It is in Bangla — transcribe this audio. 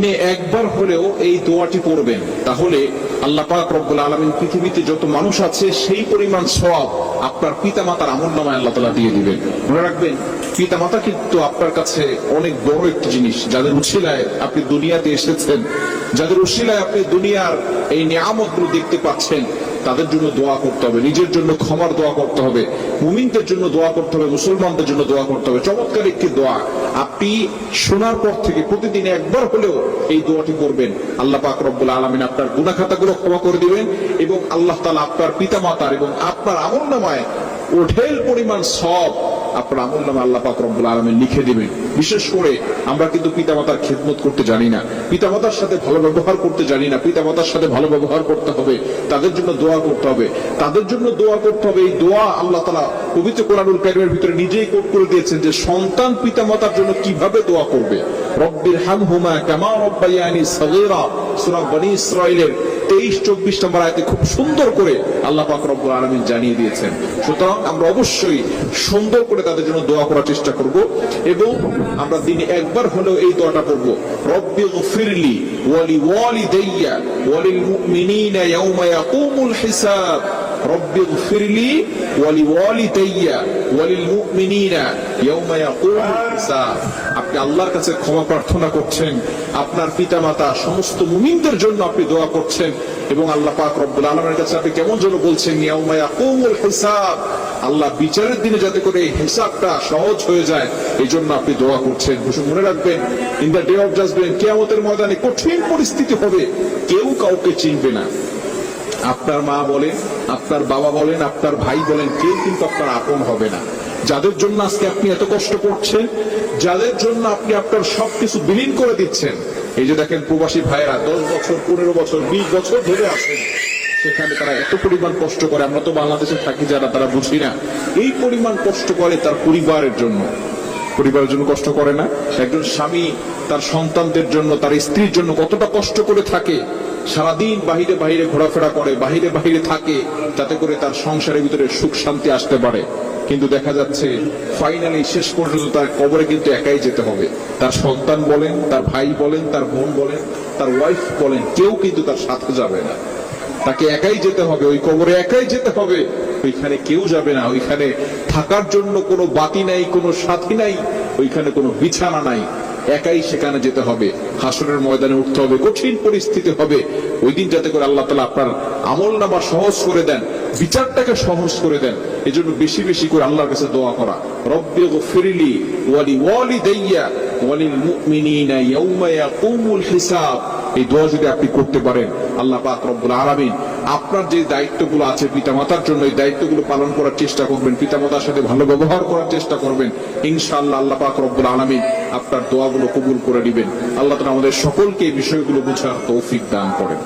দিনে একবার হলেও এই দোয়াটি পড়বেন, তাহলে আল্লাহ পাক রব্বুল আলামিন পৃথিবীতে যত মানুষ আছে সেই পরিমাণ সওয়াব আপনার পিতা মাতার আমলনামায় আল্লাহ তাআলা দিয়ে দিবেন। মনে রাখবেন, পিতা মাতা কিন্তু আপনার কাছে অনেক বড় একটি জিনিস। যাদের উসিলায় আপনি দুনিয়াতে এসেছেন, যাদের উসিলায় আপনি দুনিয়ার এই নিয়ামতগুলো দেখতে পাচ্ছেন, তাদের জন্য দোয়া করতে হবে, নিজের জন্য ক্ষমার দোয়া করতে হবে, মুমিনদের জন্য দোয়া করতে হবে, মুসলমানদের জন্য দোয়া করতে হবে। চমৎকার একটি দোয়া, আপনি শোনার পর থেকে প্রতিদিন একবার হলেও এই দোয়াটি করবেন। আল্লাহ পাক রব্বুল আলামিন আপনার গুনাহ খাতাগুলো ক্ষমা করে দিবেন এবং আল্লাহ তাআলা আপনার পিতামাতার এবং আপনার আমলনামায় ওঠেল পরিমাণ সওয়াব আপনার আমলনামায় আল্লাহ পাক রব্বুল আলামিন লিখে দিবেন। বিশেষ করে আমরা কিন্তু পিতামাতার খেদমত করতে জানি না, পিতামাতার সাথে ভালো ব্যবহার করতে জানি না। পিতামাতার সাথে ভালো ব্যবহার করতে হবে, তাদের জন্য দোয়া করতে হবে, তাদের জন্য দোয়া করতে হবে। এই দোয়া আল্লাহ তাআলা পবিত্র কোরআনুল কারীমের ভিতরে নিজেই কোট করে দিয়েছেন যে সন্তান পিতামাতার জন্য কিভাবে দোয়া করবে। রব্বির হামহুমা কামা রব্বায়ানি সগীরা, সূরা বনী ইসরাঈলের 23-24 নম্বর আয়াতে খুব সুন্দর করে আল্লাহ পাক রব্বুল আলামিন জানিয়ে দিয়েছেন। সুতরাং আমরা অবশ্যই সুন্দর করে তাদের জন্য দোয়া করার চেষ্টা করব এবং আমরা দিনে একবার হলেও এই দোয়াটা পড়ব, রব্বিগফিরলি ওয়া লিওয়ালিদাইয়া ওয়া লিল মুমিনিনা ইয়াওমা ইয়াকুমুল হিসাব। রব্বিগফিরলি ওয়া লিওয়ালিদাইয়া ওয়া লিল মুমিনিনা ইয়াওমা ইয়াকুমুল হিসাব। আপনি আল্লাহর কাছে ক্ষমা প্রার্থনা করছেন, আপনার পিতামাতা সমস্ত মুমিনদের জন্য আপনি দোয়া করছেন এবং আল্লাহ পাক রব্বুল আলামিনের কাছে আপনি কেমন যেন বলছেন, ইয়াউমা ইয়াকুমুল হিসাব, আল্লাহ বিচারের দিনে যাতে করে এই হিসাবটা সহজ হয়ে যায় এই জন্য আপনি দোয়া করছেন। মনে রাখবেন, in the day of judgement, কিয়ামতের ময়দানে কঠিন পরিস্থিতি হবে, কেউ কাউকে চিনবে না। আপনার মা বলেন, আপনার বাবা বলেন, আপনার ভাই বলেন, কেউ কিন্তু আপনার আপন হবে না। যাদের জন্য আজকে আপনি এত কষ্ট করছেন, যাদের জন্য আপনি আপনার সবকিছু বিলীন করে দিচ্ছেন, এই যে দেখেন প্রবাসী ভাইরা 10 বছর 15 বছর 20 বছর ধরে আসেন, সেখানে তারা এত পরিমাণ কষ্ট করে, আমরা তো বাংলাদেশে থাকি যারা, তারা বুঝি না এই পরিমাণ কষ্ট করে তার পরিবারের জন্য। পরিবারের জন্য কষ্ট করে না? একজন স্বামী তার সন্তানদের জন্য, তার স্ত্রীর জন্য কতটা কষ্ট করে থাকে, সারাদিন বাহিরে বাহিরে ঘোরাফেরা করে, বাহিরে বাহিরে থাকে, যাতে করে তার সংসারের ভিতরে সুখ শান্তি আসতে পারে। কিন্তু দেখা যাচ্ছে ফাইনালি শেষ পর্যন্ত তার কবরে কিন্তু একাই যেতে হবে। তার সন্তান বলেন, তার ভাই বলেন, তার বোন বলেন, তার ওয়াইফ বলেন, কেউ কিন্তু তার সাথে যাবে না। তাকে একাই যেতে হবে, ওই কবরে একাই যেতে হবে, ওইখানে কেউ যাবে না। ওইখানে থাকার জন্য কোনো বাতি নাই, কোনো সাথী নাই, ওইখানে কোনো বিছানা নাই, একাই সেখানে যেতে হবে। হাসরের ময়দানে উঠতে হবে, কঠিন পরিস্থিতি হবে। ওই দিন যাতে করে আল্লাহ তাআলা আপনার আমলনামা সহজ করে দেন, বিচারটাকে সহজ করে দেন। এজন্য বেশি বেশি করে আল্লাহর কাছে দোয়া করা, রব্বিগফিরলি ওয়া লিওয়ালিদাইয়া ওয়া লিল মুমিনিনা ইয়াওমা ইয়াকুমুল হিসাব। এই দোয়া যদি আপনি করতে পারেন, আল্লাহ পাক রব্বুল আলামিন আপনার যে দায়িত্বগুলো আছে পিতামাতার জন্য, এই দায়িত্বগুলো পালন করার চেষ্টা করবেন, পিতামাতার সাথে ভালো ব্যবহার করার চেষ্টা করবেন, ইনশাআল্লাহ আল্লাহ পাক রব্বুল আলামিন আপনার দোয়াগুলো কবুল করে নেবেন। আল্লাহ তাআলা আমাদের সকলকে এই বিষয়গুলো বোঝার তৌফিক দান করেন।